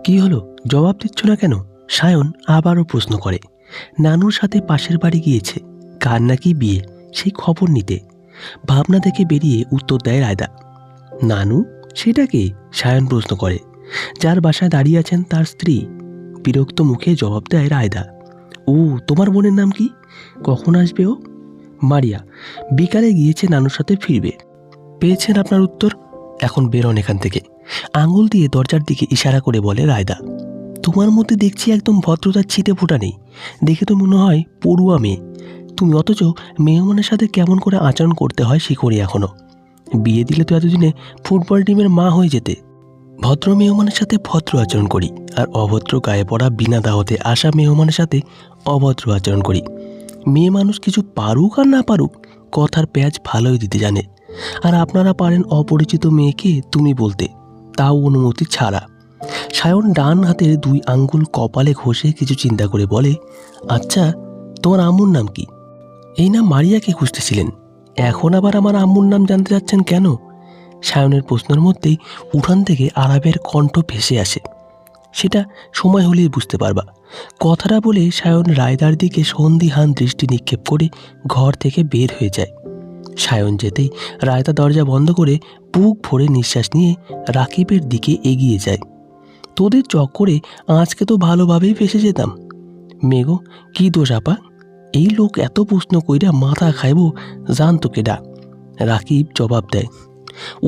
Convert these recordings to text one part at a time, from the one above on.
কি হলো, জবাব দিচ্ছ না কেন? সায়ন আবারও প্রশ্ন করে। নানুর সাথে পাশের বাড়ি গিয়েছে, কার নাকি বিয়ে, সেই খবর নিতে। ভাবনা থেকে বেরিয়ে উত্তর দেয় রায়দা। নানু? সেটা কে? সায়ন প্রশ্ন করে। যার বাসায় দাঁড়িয়ে আছেন তার স্ত্রী। বিরক্ত মুখে জবাব দেয় রায়দা। ও, তোমার বোনের নাম কি? কখন আসবে ও? মারিয়া। বিকালে গিয়েছে, নানুর সাথে ফিরবে। পেয়েছেন আপনার উত্তর, এখন বেরোন এখান থেকে। আঙুল দিয়ে দরজার দিকে ইশারা করে বলে রায়দা। তোমার মধ্যে দেখছি একদম ভদ্রতার ছিটে ফোটা নেই, দেখে তো মনে হয় পড়ুয়া মেয়ে তুমি, অথচ মেহমানের সাথে কেমন করে আচরণ করতে হয় শিখোনি এখনো। বিয়ে দিলে তো এতদিনে ফুটবল টিমের মা হয়ে যেতে। ভদ্র মেহমানের সাথে ভদ্র আচরণ করি, আর অভদ্র গায়ে পড়া বিনা দাওয়াতে আসা মেহমানের সাথে অভদ্র আচরণ করি। মেয়ে মানুষ কিছু পারুক আর না পারুক, কথার পেঁয়াজ ভালোই দিতে জানে। আর আপনারা পারেন অপরিচিত মেয়েকে তুমি বলতে, তাও অনুমতি ছাড়া। সায়ন ডান হাতের 2 আঙ্গুল কপালে ঘষে কিছু চিন্তা করে বলে, আচ্ছা, তোমার আম্মুর নাম কি? এই নাম মারিয়াকে খুঁজতেছিলেন, এখন আবার আমার আম্মুর নাম জানতে চাচ্ছেন কেন? সায়নের প্রশ্নের মধ্যেই উঠান থেকে আরাবের কণ্ঠ ভেসে আসে। সেটা সময় হলেই বুঝতে পারবা। কথাটা বলে সায়ন রায়দার দিকে সন্দিহান দৃষ্টি নিক্ষেপ করে ঘর থেকে বের হয়ে যায়। সায়ন যেতেই রায়দা দরজা বন্ধ করে বুক ভরে নিঃশ্বাস নিয়ে রাকিবের দিকে এগিয়ে যায়। তোদের চক্করে আজকে তো ভালোভাবেই ফেসে যেতাম। মেঘো, কি দোষ আপা? এই লোক এত প্রশ্ন কইরা মাথা খাইব জানতো কেডা? রাকিব জবাব দেয়।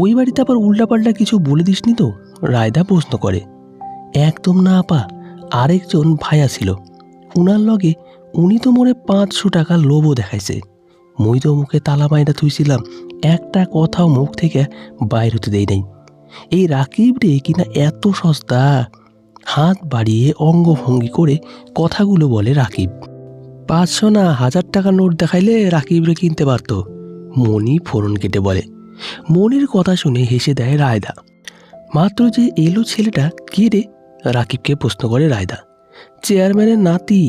ওই বাড়িতে আবার উল্টাপাল্টা কিছু বলে দিসনি তো? রায়দা প্রশ্ন করে। একদম না আপা, আরেকজন ভাইয়া ছিল, উনার লগে উনি তো মোরে 500 টাকা লোভও দেখাইছে। মই তো মুখে তালা মাইরা থুইছিলাম, একটা কথাও মুখ থেকে বাইর হতে দেই নাই। এই রাকিব রে কিনা এত সস্তা! হাত বাড়িয়ে অঙ্গভঙ্গি করে কথাগুলো বলে রাকিব। 500 না 1000 টাকার নোট দেখাইলে রাকিব রে কিনতে পারত, মনি ফোরন কেটে বলে। মনির কথা শুনে হেসে দেয় রায়দা। মাত্র যে এলো ছেলেটা, কে রে? রাকিবকে প্রশ্ন করে রায়দা। চেয়ারম্যানের নাতি।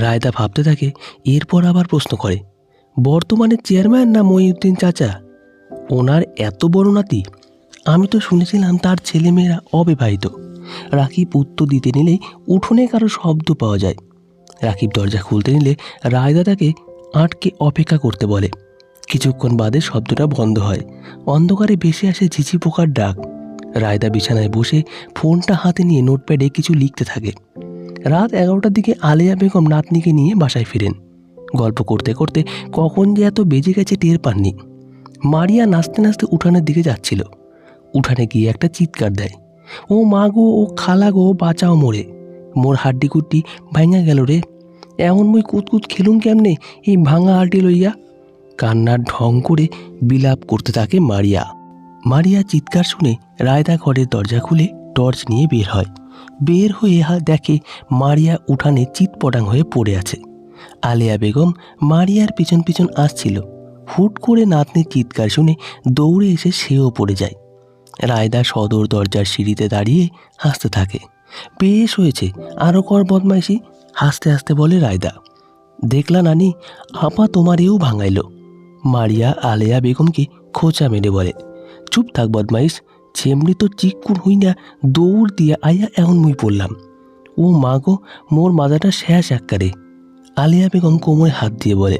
রায়দা ভাবতে থাকে, এরপর আবার প্রশ্ন করে, বর্তমানে চেয়ারম্যান না মহিউদ্দিন চাচা? ওনার এত বড় নাতি? আমি তো শুনেছিলাম তার ছেলেমেয়েরা অবিবাহিত। রাকিব উত্তর দিতে নিলেই উঠোনে কারো শব্দ পাওয়া যায়। রাকিব দরজা খুলতে নিলে রায়দা তাকে আটকে অপেক্ষা করতে বলে। কিছুক্ষণ বাদে শব্দটা বন্ধ হয়। অন্ধকারে ভেসে আসে ঝিঝি পোকার ডাক। রায়দা বিছানায় বসে ফোনটা হাতে নিয়ে নোটপ্যাডে কিছু লিখতে থাকে। রাত 11টার দিকে আলেয়া বেগম নাতনিকে নিয়ে বাসায় ফিরেন। গল্প করতে করতে কখন যে এত বেজে গেছে টের পাননি। মারিয়া নাচতে নাচতে উঠানের দিকে যাচ্ছিল। উঠানে গিয়ে একটা চিৎকার দেয়, ও মা গো, ও খালা গো, বাঁচাও মোরে, মোর হাড্ডি কুড্ডি ভাঙা গেল রে। এমন মই কুতকুত খেলুন কেমনে এই ভাঙা হাড্ডি লইয়া? কান্নার ঢং করে বিলাপ করতে থাকে মারিয়া। মারিয়া চিৎকার শুনে রায়দা ঘরের দরজা খুলে টর্চ নিয়ে বের হয়। বের হয়ে দেখে মারিয়া উঠানে চিৎপটাং হয়ে পড়ে আছে। আলেয়া বেগম মারিয়ার পিছন পিছন আসছিল। হুট করে নাতনির চিৎকার শুনে দৌড়ে এসে সেও পড়ে যায়। রায়দা সদর দরজার সিঁড়িতে দাঁড়িয়ে হাসতে থাকে। বেশ হয়েছে, আরও কর বদমাইশি, হাসতে হাসতে বলে রায়দা। দেখলা নানি, আপা তোমারেও ভাঙাইল। মারিয়া আলেয়া বেগমকে খোঁচা মেরে বলে, চুপ থাক বদমাইশ, ছেমড়ি তো চিকুন হই না, দৌড় দিয়া আইয়া এখন মুই পড়লাম। ও মা গো, মোর মাজাটা শেষ এককারে। আলেয়া বেগম কোমরে হাত দিয়ে বলে।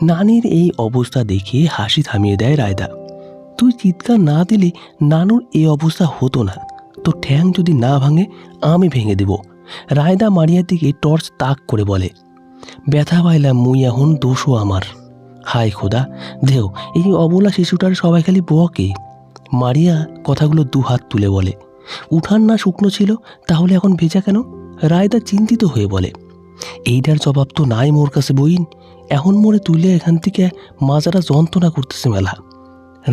নানির এই অবস্থা দেখে হাসি থামিয়ে দেয় রায়দা। তুই চিৎকার না দিলে নানুর এই অবস্থা হতো না। তোর ঠ্যাং যদি না ভাঙে আমি ভেঙে দেব। রায়দা মারিয়ার দিকে টর্চ তাক করে বলে। ব্যথা পাইলাম মুই, এখন দোষও আমার। হায় খোদা, দেও এই অবলা শিশুটার সবাই খালি বকে। মারিয়া কথাগুলো 2 হাত তুলে বলে। উঠান না শুকনো ছিল, তাহলে এখন ভেজা কেন? রায়দা চিন্তিত হয়ে বলে। এইটার জবাব তো নাই মোর কাছে বইন, এখন মোরে তুলে এখান থেকে মাজারা যন্ত্রণা করতেছে মেলা।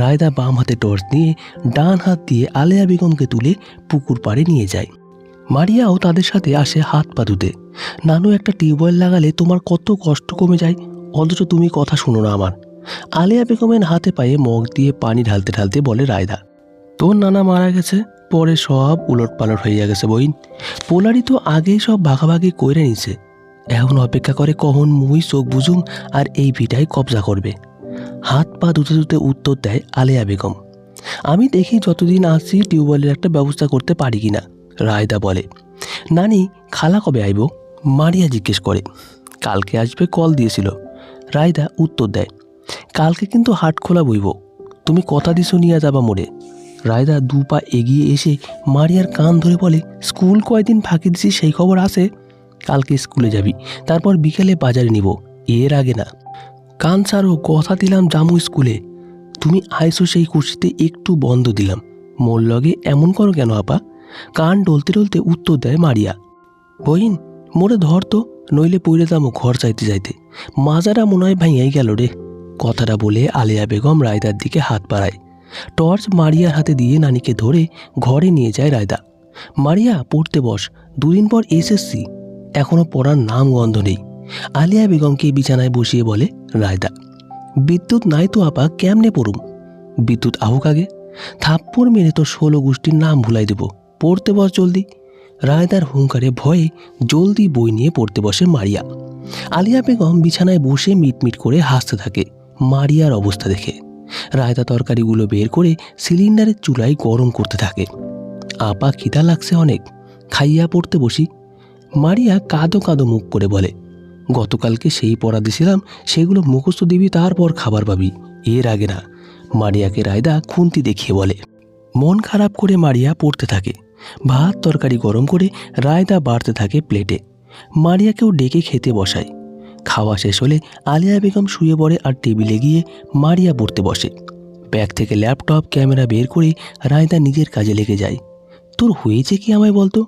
রায়দা বাম হাতে টর্চ নিয়ে ডান হাত দিয়ে আলেয়া বেগমকে তুলে পুকুর পাড়ে নিয়ে যায়। মারিয়াও তাদের সাথে আসে হাত পা ধুতে। নানু, একটা টিউবওয়েল লাগালে তোমার কত কষ্ট কমে যায়, অথচ তুমি কথা শুনো না আমার। আলেয়া বেগমের হাতে পায়ে মগ দিয়ে পানি ঢালতে ঢালতে বলে রায়দা। তোর নানা মারা গেছে, পরে সব উলট পালট হইয়া গেছে বইন। পোলারি তো আগেই সব ভাগাভাগি কইরে নিছে, এখন অপেক্ষা করে কখন মুই চোখ বুঝুম আর এই ভিটায় কবজা করবে। হাত পা ধুতে ধুতে উত্তর দেয় আলেয়া বেগম। আমি দেখি যতদিন আসছি টিউবওয়েলের একটা ব্যবস্থা করতে পারি কিনা। রায়দা বলে। নানি, খালা কবে আইব? মারিয়া জিজ্ঞেস করে। কালকে আসবে, কল দিয়েছিল। রায়দা উত্তর দেয়। কালকে কিন্তু হাট খোলা বইব, তুমি কথা দিছো নিয়ে যাবা মোড়ে। রায়দা 2 পা এগিয়ে এসে মারিয়ার কান ধরে বলে, স্কুল কয়দিন ফাঁকি দিছি সেই খবর আছে? কালকে স্কুলে যাবি, তারপর বিকেলে বাজারে নিব, এর আগে না। কান ছাড়ো, কথা দিলাম জামু স্কুলে। তুমি আইসো সেই খুশিতে একটু বন্ধ দিলাম, মোর লগে এমন করো কেন আপা? কান ডলতে ডলতে উত্তর দেয় মারিয়া। বহিন, মোরে ধর তো, নইলে পইরে যামো ঘর চাইতে যাইতে। মাজারা মনে হয় ভাইয়াই গেল রে। কথাটা বলে আলিয়া বেগম রায়দার দিকে হাত বাড়ায়। টর্চ মারিয়ার হাতে দিয়ে নানিকে ধরে ঘরে নিয়ে যায় রায়দা। মারিয়া, পড়তে বস, 2 দিন পর এসএসসি, এখনো পড়ার নাম গন্ধ নেই। আলিয়া বেগমকে বিছানায় বসিয়ে বলে রায়দা। বিদ্যুৎ নাই তো আপা, কেমনে পড়ুম? বিদ্যুৎ আহুক আগে, থাপ্পড় মেরে তো 16 গোষ্ঠীর নাম ভুলাই দেব। পড়তে বস জলদি। রায়দার হুঙ্কারে ভয়ে জলদি বই নিয়ে পড়তে বসে মারিয়া। আলিয়া বেগম বিছানায় বসে মিটমিট করে হাসতে থাকে মারিয়ার অবস্থা দেখে। রায়দা তরকারিগুলো বের করে সিলিন্ডারের চুলায় গরম করতে থাকে। আপা, খিদা লাগছে অনেক, খাইয়া পড়তে বসি। মারিয়া কাঁদো কাঁদো মুখ করে বলে, গতকালকে সেই পড়া দিছিলাম, সেগুলো মুখস্থ দিবি, তারপর খাবার পাবি, এর আগে না। মারিয়াকে রায়দা খুন্তি দেখিয়ে বলে। মন খারাপ করে মারিয়া পড়তে থাকে। ভাত তরকারি গরম করে রায়দা বাড়তে থাকে প্লেটে। মারিয়াকেও ডেকে খেতে বসায়। খাওয়া শেষ হলে আলিয়া বেগম শুয়ে পড়ে আর টেবিলে গিয়ে মারিয়া পড়তে বসে। ব্যাগ থেকে ল্যাপটপ ক্যামেরা বের করে রায়দা নিজের কাজে লেগে যায়। তোর হয়েছে কি আমায় বলতো?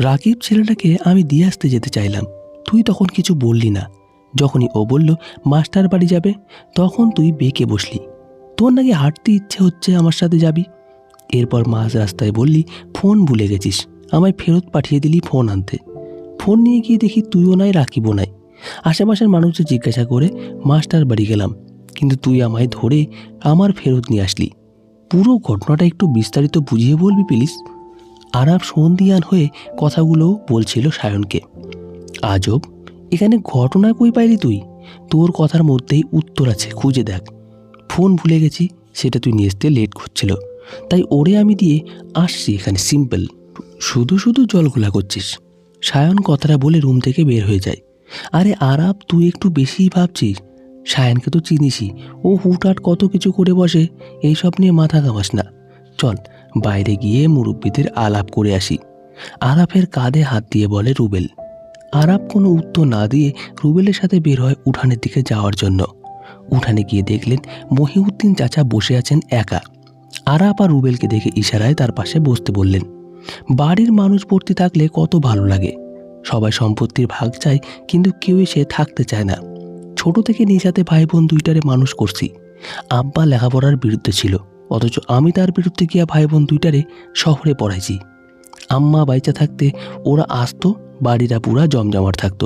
রাকিব ছেলেটাকে আমি দিয়ে আসতে যেতে চাইলাম, তুই তখন কিছু বললি না। যখনই ও বলল মাস্টার বাড়ি যাবে, তখন তুই বেঁকে বসলি। তোর নাকি হাঁটতে ইচ্ছে হচ্ছে, আমার সাথে যাবি। এরপর মাঝ রাস্তায় বললি ফোন ভুলে গেছিস, আমায় ফেরত পাঠিয়ে দিলি ফোন আনতে। ফোন নিয়ে গিয়ে দেখি তুইও নাই, রাকিবও নাই। আশেপাশের মানুষদের জিজ্ঞাসা করে মাস্টার বাড়ি গেলাম, কিন্তু তুই আমায় ধরে আমার ফেরত নিয়ে আসলি। পুরো ঘটনাটা একটু বিস্তারিত বুঝিয়ে বলবি প্লিজ? আরাব সন্ধিয়ান হয়ে কথাগুলো বলছিল সায়নকে। আজব, এখানে ঘটনা কই পাইলি তুই? তোর কথার মধ্যেই উত্তর আছে, খুঁজে দেখ। ফোন ভুলে গেছি, সেটা তুই নিয়ে আসতে লেট করছিল, তাই ওরে আমি দিয়ে আসছি এখানে, সিম্পল। শুধু শুধু জলঘোলা করছিস। সায়ন কথাটা বলে রুম থেকে বের হয়ে যায়। আরে আরাব, তুই একটু বেশিই ভাবছিস। সায়নকে তো চিনিসই, ও হুটহাট কত কিছু করে বসে, এইসব নিয়ে মাথা ঘামাস না। চল বাইরে গিয়ে মুরব্বিদের আলাপ করে আসি। আরাফের কাঁধে হাত দিয়ে বলে রুবেল। আরাফ কোনো উত্তর না দিয়ে রুবেলের সাথে বের হয় উঠানের দিকে যাওয়ার জন্য। উঠানে গিয়ে দেখলেন মহিউদ্দিন চাচা বসে আছেন একা। আরাফ আর রুবেলকে দেখে ইশারায় তার পাশে বসতে বললেন। বাড়ির মানুষ ভর্তি থাকলে কত ভালো লাগে। সবাই সম্পত্তির ভাগ চায়, কিন্তু কেউ সে থাকতে চায় না। ছোট থেকে নিজ হাতে ভাই বোন 2টারে মানুষ করছি। আব্বা লেখাপড়ার বিরুদ্ধে ছিল, অথচ আমি তার বিরুদ্ধে গিয়া ভাই বোন 2টারে শহরে পড়াইছি। আম্মা বাইচা থাকতে ওরা আসতো, বাড়িটা পুরা জমজমাট থাকতো।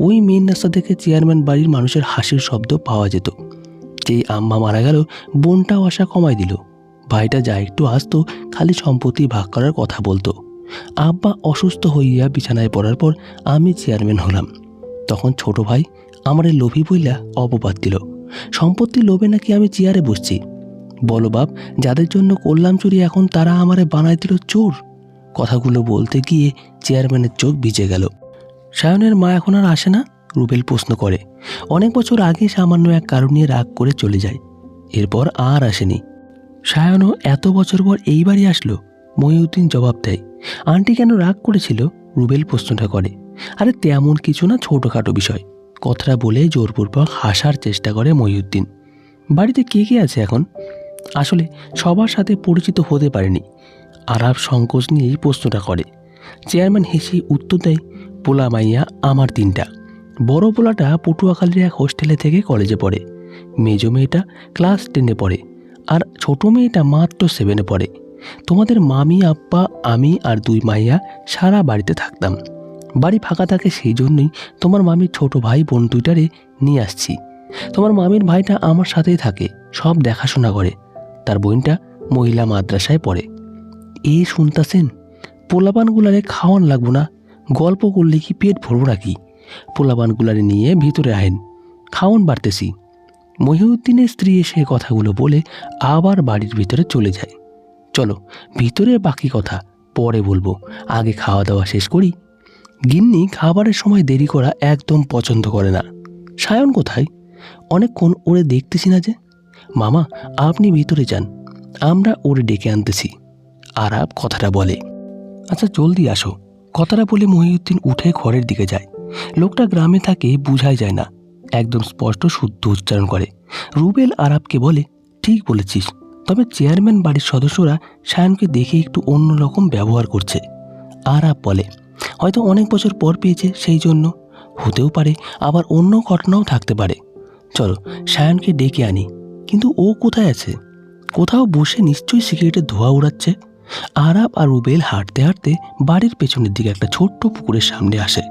ওই মেন রাস্তা থেকে চেয়ারম্যান বাড়ির মানুষের হাসির শব্দ পাওয়া যেত। যেই আম্মা মারা গেল, বোনটাও আশা কমাই দিল। ভাইটা যা একটু আসতো, খালি সম্পত্তি ভাগ করার কথা বলতো। আব্বা অসুস্থ হইয়া বিছানায় পড়ার পর আমি চেয়ারম্যান হলাম। তখন ছোট ভাই আমারে লোভী বইলা অপবাদ দিল, সম্পত্তি লোভে নাকি আমি চেয়ারে বসছি। বলো বাপ, যাদের জন্য করলাম চুরি, এখন তারা আমারে বানাই দিল চোর। কথাগুলো বলতে গিয়ে চেয়ারম্যানের চোখ ভিজে গেল। সায়নের মা এখন আর আসে না? রুবেল প্রশ্ন করে। অনেক বছর আগে সামান্য এক কারণ নিয়ে রাগ করে চলে যায়, এরপর আর আসেনি। সায়নও এত বছর পর এইবারই আসলো? মহিউদ্দিন জবাব দেয়। আন্টি কেন রাগ করেছিল? রুবেল প্রশ্নটা করে। আরে তেমন কিছু না, ছোটোখাটো বিষয়। কথাটা বলে জোরপূর্বক হাসার চেষ্টা করে মহিউদ্দিন। বাড়িতে কে কে আছে এখন? আসলে সবার সাথে পরিচিত হতে পারেনি। আরাফ সংকোচ নিয়েই প্রশ্নটা করে। চেয়ারম্যান হেসে উত্তর দেয়, পোলা মাইয়া আমার 3টা। বড় পোলাটা পটুয়াখালীর এক হোস্টেলে থেকে কলেজে পড়ে, মেজো মেয়েটা ক্লাস 10-এ পড়ে, আর ছোট মেয়েটা মাত্র 7-এ পড়ে। তোমাদের মামি, আব্বা, আমি আর 2 মাইয়া সারা বাড়িতে থাকতাম। বাড়ি ফাঁকা থাকে, সেই জন্যই তোমার মামির ছোট ভাই বোন 2টারে নিয়ে আসছি। তোমার মামির ভাইটা আমার সাথেই থাকে, সব দেখাশোনা করে। তার বোনটা মহিলা মাদ্রাসায় পড়ে। এ শুনতাছেন? পোলাপানগুলারে খাওয়ান লাগবো না? গল্প করলে কি পেট ভরবো নাকি? পোলাপানগুলারে নিয়ে ভিতরে আহেন, খাওয়ান বাড়তেছি। মহিউদ্দিনের স্ত্রী এসে কথাগুলো বলে আবার বাড়ির ভিতরে চলে যায়। চলো ভিতরে বাকি কথা পরে বলবো, আগে খাওয়া দাওয়া শেষ করি। গিন্নি খাবারের সময় দেরি করা একদম পছন্দ করে না। সায়ন কোথায়? অনেকক্ষণ ওরে দেখতেছি না যে। মামা, আপনি ভিতরে যান, আমরা ওরে ডেকে আনতেছি। আরাপ কথাটা বলে। আচ্ছা জলদি আসো। কথাটা বলে মহিউদ্দিন উঠে ঘরের দিকে যায়। লোকটা গ্রামে থাকে, বুঝাই যায় না, একদম স্পষ্ট শুদ্ধ উচ্চারণ করে। রুবেল আরাবকে বলে, ঠিক বলেছিস, তবে চেয়ারম্যান বাড়ির সদস্যরা সায়নকে দেখে একটু অন্যরকম ব্যবহার করছে। আরাব বলে, হয়তো অনেক বছর পর পেয়েছে সেই জন্য। হতেও পারে, আবার অন্য ঘটনাও থাকতে পারে। চলো সায়নকে ডেকে আনি। কিন্তু ও কোথায় আছে? কোথাও বসে নিশ্চয়ই সিগারেটের ধোঁয়া উড়াচ্ছে। আরাব আর রুবেল হাঁটতে হাঁটতে বাড়ির পেছনের দিকে একটা ছোট্ট পুকুরের সামনে আসে।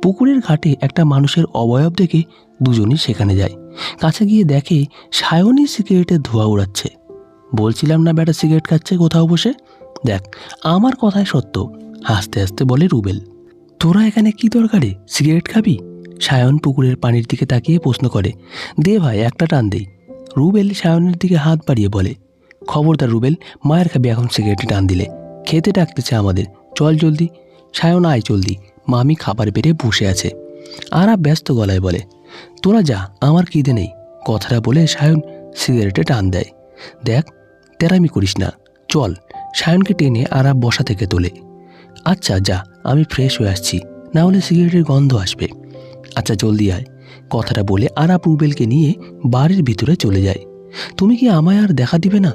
পুকুরের ঘাটে একটা মানুষের অবয়ব দেখে দুজনই সেখানে যায়। কাছে গিয়ে দেখে সায়নই সিগারেটের ধোঁয়া উড়াচ্ছে। বলছিলাম না বেটা সিগারেট খাচ্ছে কোথাও বসে? দেখ, আমার কথাই সত্য, হাসতে হাসতে বলে রুবেল। তোরা এখানে কি দরকারে? সিগারেট খাবি? সায়ন পুকুরের পানির দিকে তাকিয়ে প্রশ্ন করে। দে ভাই, একটা টান দেই। রুবেল সায়নের দিকে হাত বাড়িয়ে বলে, খবরদার রুবেল, মায়ের খাবি এখন সিগারেটে টান দিলে। খেতে ডাকতেছে আমাদের, চল জলদি। সায়ন, আয় জলদি, মামি খাবার বেড়ে বসে আছে। আর ব্যস্ত গলায় বলে, তোরা যা, আমার খিদে নেই। কথাটা বলে সায়ন সিগারেটে টান দেয়। দেখ, তেরামি করিস না, চল। সায়নকে টেনে আরাব বসা থেকে তোলে। আচ্ছা যা, আমি ফ্রেশ হয়ে আসছি, না হলে সিগারেটের গন্ধ আসবে। আচ্ছা জলদি আয়। কথাটা বলে আরাব রুবেলকে নিয়ে বাড়ির ভিতরে চলে যায়। তুমি কি আমায় আর দেখা দিবে না?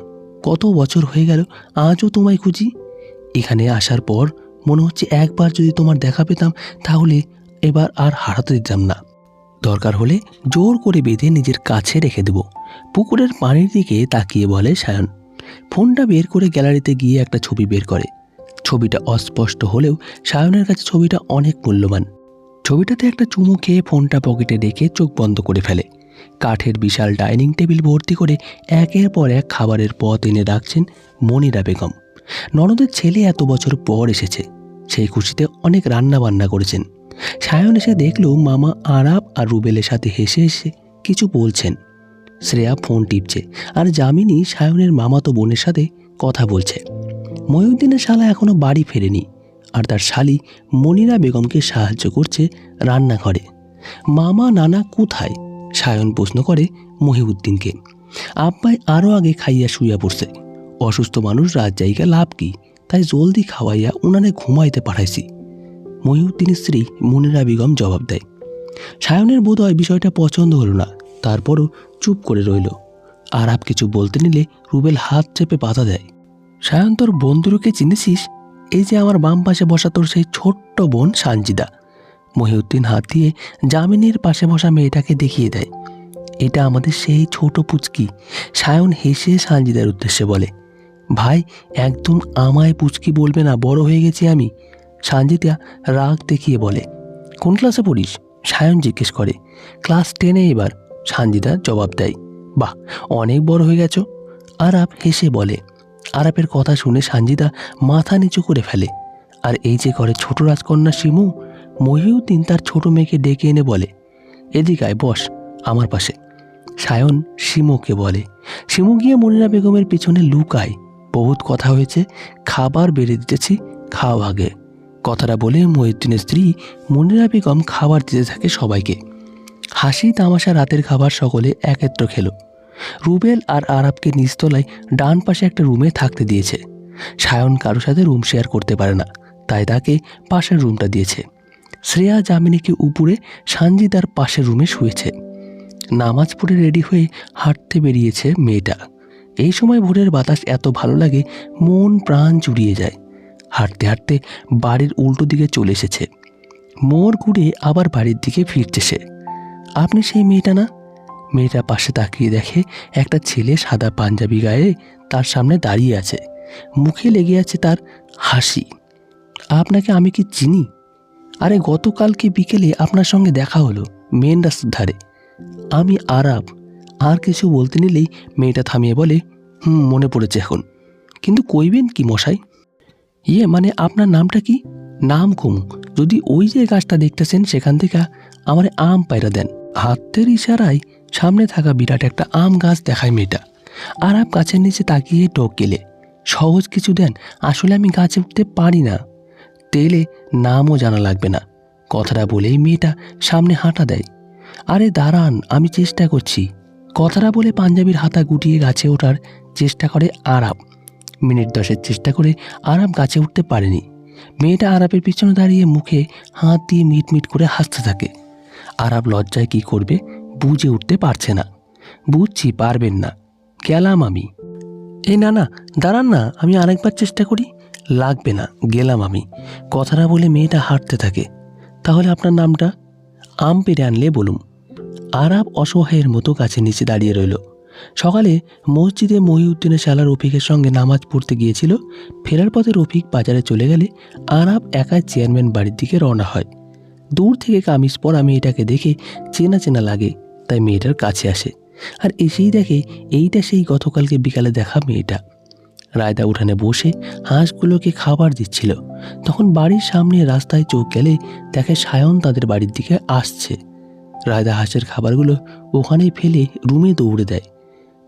কত বছর হয়ে গেল, আজও তোমায় খুঁজি। এখানে আসার পর মনে হচ্ছে একবার যদি তোমার দেখা পেতাম তাহলে এবার আর হারাতে দিতাম না। দরকার হলে জোর করে বেঁধে নিজের কাছে রেখে দেব। পুকুরের পানির দিকে তাকিয়ে বলে সায়ন। ফোনটা বের করে গ্যালারিতে গিয়ে একটা ছবি বের করে। ছবিটা অস্পষ্ট হলেও সায়নের কাছে ছবিটা অনেক মূল্যবান। ছবিটাতে একটা চুমু খেয়ে ফোনটা পকেটে রেখে চোখ বন্ধ করে ফেলে। কাঠের বিশাল ডাইনিং টেবিল ভর্তি করে একের পর এক খাবারের পদ এনে রাখছেন মনিরা বেগম। ননদের ছেলে এত বছর পর এসেছে, সেই খুশিতে অনেক রান্না বান্না করেছেন। সায়ন এসে দেখল মামা আরাব আর রুবেলের সাথে হেসে হেসে কিছু বলছেন। শ্রেয়া ফোন টিপছে আর যামিনী সায়নের মামাতো বোনের সাথে কথা বলছে। মহিউদ্দিনের শালা এখনো বাড়ি ফেরেনি আর তার শালি মনিরা বেগমকে সাহায্য করছে রান্নাঘরে। মামা নানা কোথায়? সায়ন প্রশ্ন করে মহিউদ্দিনকে। আব্বাই আরও আগে খাইয়া শুইয়া পড়ছে। অসুস্থ মানুষ রাত জায়গা লাভ কি, তাই জলদি খাওয়াইয়া উনানে ঘুমাইতে পাঠাইছি। মহিউদ্দিনের স্ত্রী মনিরা বেগম জবাব দেয়। সায়নের বোধ হয় বিষয়টা পছন্দ হলো না, তারপরও চুপ করে রইল। আরাব কিছু বলতে নিলে রুবেল হাত চেপে বাধা দেয়। সায়ন, তোর বন্ধুকে চিনেছিস? এই যে আমার বাম পাশে বসা তোর সেই ছোট্ট বোন সানজিদা। মহিউদ্দিন হাত দিয়ে জামিনীর পাশে বসা মেয়েটাকে দেখিয়ে দেয়। এটা আমাদের সেই ছোট পুচকি। সায়ন হেসে সানজিদার উদ্দেশ্যে বলে, ভাই একদম আমায় পুচকি বলবে না, বড় হয়ে গেছি আমি। সানজিদা রাগ দেখিয়ে বলে, কোন ক্লাসে পড়িস? সায়ন জিজ্ঞেস করে। ক্লাস 10-এ এবার, সানজিদা জবাব দেয়। বাহ, অনেক বড় হয়ে গেছো। আরাব হেসে বলে। আরাবের কথা শুনে সানজিদা মাথা নিচু করে ফেলে। আর এই যে ঘরে ছোট রাজকন্যা শিমু, মহিউদ্দিন তার ছোট মেয়েকে ডেকে এনে বলে, এদিকে আয়, বস আমার পাশে। সায়ন শিমুকে বলে। শিমু গিয়ে মনিরা বেগমের পিছনে লুকায়। বহুত কথা হয়েছে, খাবার বেড়ে দিতেছি, খাও আগে। কথাটা বলে মহিউদ্দিনের স্ত্রী মনিরা বেগম খাবার দিতে থাকে সবাইকে। হাসি তামাশা রাতের খাবার সকলে একত্র খেল। রুবেল আর আরাবকে নিচতলায় ডান পাশে একটা রুমে থাকতে দিয়েছে। সায়ন কারো সাথে রুম শেয়ার করতে পারে না, তাই তাকে পাশের রুমটা দিয়েছে। শ্রেয়া জামিনীকে উপরে, সানজিদার পাশের রুমে শুয়েছে। নামাজ পড়ে রেডি হয়ে হাঁটতে বেরিয়েছে মেয়েটা। এই সময় ভোরের বাতাস এত ভালো লাগে, মন প্রাণ জুড়িয়ে যায়। হাঁটতে হাঁটতে বাড়ির উল্টো দিকে চলে এসেছে। মোড় ঘুরে আবার বাড়ির দিকে ফিরছে সে। আপনি সেই মেয়েটা না? মেয়েটা পাশে তাকিয়ে দেখে একটা ছেলে সাদা পাঞ্জাবি গায়ে তার সামনে দাঁড়িয়ে আছে। মুখে লেগে আছে তার হাসি। আপনাকে আমি কি চিনি? আরে গতকালকে বিকেলে আপনার সঙ্গে দেখা হলো মেন রাস্তার ধারে। আমি আরাব। আর কিছু বলতে নিলেই মেয়েটা থামিয়ে বলে, মনে পড়েছে এখন, কিন্তু কইবেন কি মশাই? মানে আপনার নামটা কি? নাম কম, যদি ওই যে গাছটা দেখতেছেন সেখান থেকে আমার আম পায়রা দেন। হাতের ইশারায় সামনে থাকা বিরাট একটা আম গাছ দেখায় মেয়েটা। আরাব গাছের নিচে তাকিয়ে টোক গেলে সহজ কিছু দেন, আসলে আমি গাছে উঠতে পারি না। তেলে নামও জানা লাগবে না। কথাটা বলেই মেয়েটা সামনে হাঁটা দেয়। আরে দাঁড়ান, আমি চেষ্টা করছি। কথাটা বলে পাঞ্জাবির হাতা গুটিয়ে গাছে ওঠার চেষ্টা করে আরাব। মিনিট 10 চেষ্টা করে আরাব গাছে উঠতে পারেনি। মেয়েটা আরাবের পিছনে দাঁড়িয়ে মুখে হাত দিয়ে মিট মিট করে হাসতে থাকে। আরাব লজ্জায় কি করবে বুঝে উঠতে পারছে না। বুঝছি পারবেন না, গেলাম আমি। এই না না, দাঁড়ান না, আমি আরেকবার চেষ্টা করি। লাগবে না, গেলাম আমি। কথাটা বলে মেয়েটা হাঁটতে থাকে। তাহলে আপনার নামটা? আম পেড়ে আনলে বলুন। আরাব অসহায়ের মতো গাছের নিচে দাঁড়িয়ে রইল। সকালে মসজিদে মহিউদ্দিনের শালা রফিকের সঙ্গে নামাজ পড়তে গিয়েছিল। ফেরার পথে রফিক বাজারে চলে গেলে আরাব একাই চেয়ারম্যান বাড়ির দিকে রওনা হয়। দূর থেকে কামিজ পরা মেয়েটাকে দেখে চেনা চেনা লাগে, তাই মেয়েটার কাছে আসে। আর এসেই দেখে এইটা সেই গতকালকে বিকালে দেখা মেয়েটা। রায়দা উঠানে বসে হাঁসগুলোকে খাবার দিচ্ছিল। তখন বাড়ির সামনে রাস্তায় চোখ গেলে দেখে সায়ন তাদের বাড়ির দিকে আসছে। রায়দা হাঁসের খাবারগুলো ওখানেই ফেলে রুমে দৌড়ে দেয়।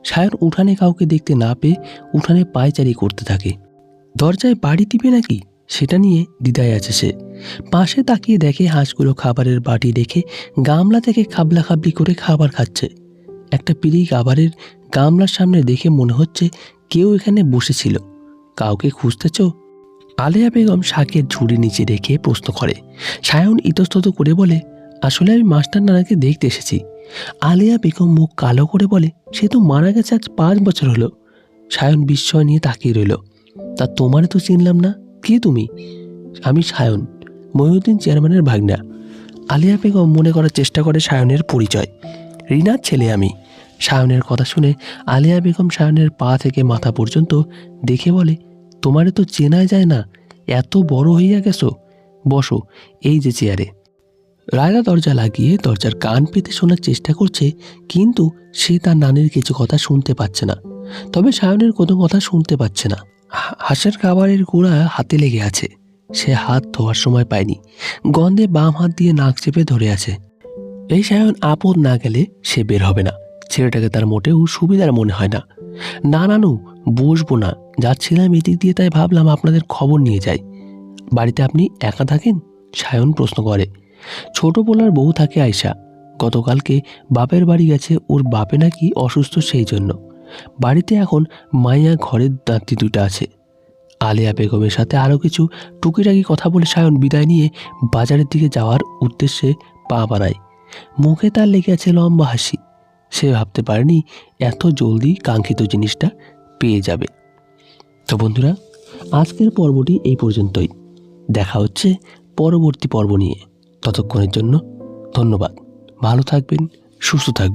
সায়ন উঠানে কাউকে দেখতে না পেয়ে উঠানে পায়চারি করতে থাকে। দরজায় বাড়ি দিবে নাকি সেটা নিয়ে দ্বিধায় আছে সে। পাশে তাকিয়ে দেখে হাঁসগুলো খাবারের বাটি রেখে গামলা থেকে খাবলা খাবলি করে খাবার খাচ্ছে। একটা পিড়ি খাবারের গামলার সামনে দেখে মনে হচ্ছে কেউ এখানে বসেছিল। কাউকে খুঁজতেছ? আলেয়া বেগম শাকের ঝুড়ি নিচে রেখে প্রশ্ন করে। সায়ন ইতস্তত করে বলে, আসলে আমি মাস্টার নানাকে দেখতে এসেছি। আলেয়া বেগম মুখ কালো করে বলে, সে তো মারা গেছে আজ 5 বছর হলো। সায়ন বিস্ময় নিয়ে তাকিয়ে রইল। তা তোমারে তো চিনলাম না, কে তুমি? আমি সায়ন, মহিউদ্দিন চেয়ারম্যানের ভাগ্না। আলিয়া বেগম মনে করার চেষ্টা করে সায়নের পরিচয়। রিনার ছেলে আমি। সায়নের কথা শুনে আলিয়া বেগম সায়নের পা থেকে মাথা পর্যন্ত দেখে বলে, তোমারে তো চেনাই যায় না, এত বড় হইয়া গেছো। বসো এই যে চেয়ারে। রায়দা দরজা লাগিয়ে দরজার কান পেতে শোনার চেষ্টা করছে, কিন্তু সে তার নানির কিছু কথা শুনতে পাচ্ছে না। তবে সায়নের কোনো কথা শুনতে পাচ্ছে না। হাঁসের খাবারের গুঁড়া হাতে লেগে আছে। সে হাত ধোয়ার সময় পায়নি। গন্ধে বাম হাত দিয়ে নাক চেপে ধরে আছে। এই সায়ন আপদ না গেলে সে বের হবে না। ছেলেটাকে তার মোটেও সুবিধার মনে হয় না। না নানু, বসবো না, যাচ্ছিলাম এদিক দিয়ে, তাই ভাবলাম আপনাদের খবর নিয়ে যাই। বাড়িতে আপনি একা থাকেন? সায়ন প্রশ্ন করে। ছোট পোলার বউ থাকে আয়শা। গতকালকে বাপের বাড়ি গেছে, ওর বাপে নাকি অসুস্থ, সেই জন্য। বাড়িতে এখন মাইয়া ঘরের নাতি 2টা আছে। আলিয়া বেগমের সাথে আরও কিছু টুকিটাকি কথা বলে সায়ন বিদায় নিয়ে বাজারের দিকে যাওয়ার উদ্দেশ্যে পা বাড়ায়। মুখে তার লেগে আছে লম্বা হাসি। সে ভাবতে পারেনি এত জলদি কাঙ্ক্ষিত জিনিসটা পেয়ে যাবে। তো বন্ধুরা, আজকের পর্বটি এই পর্যন্তই। দেখা হচ্ছে পরবর্তী পর্ব নিয়ে। ততক্ষণের জন্য ধন্যবাদ। ভালো থাকবেন, সুস্থ থাকবেন।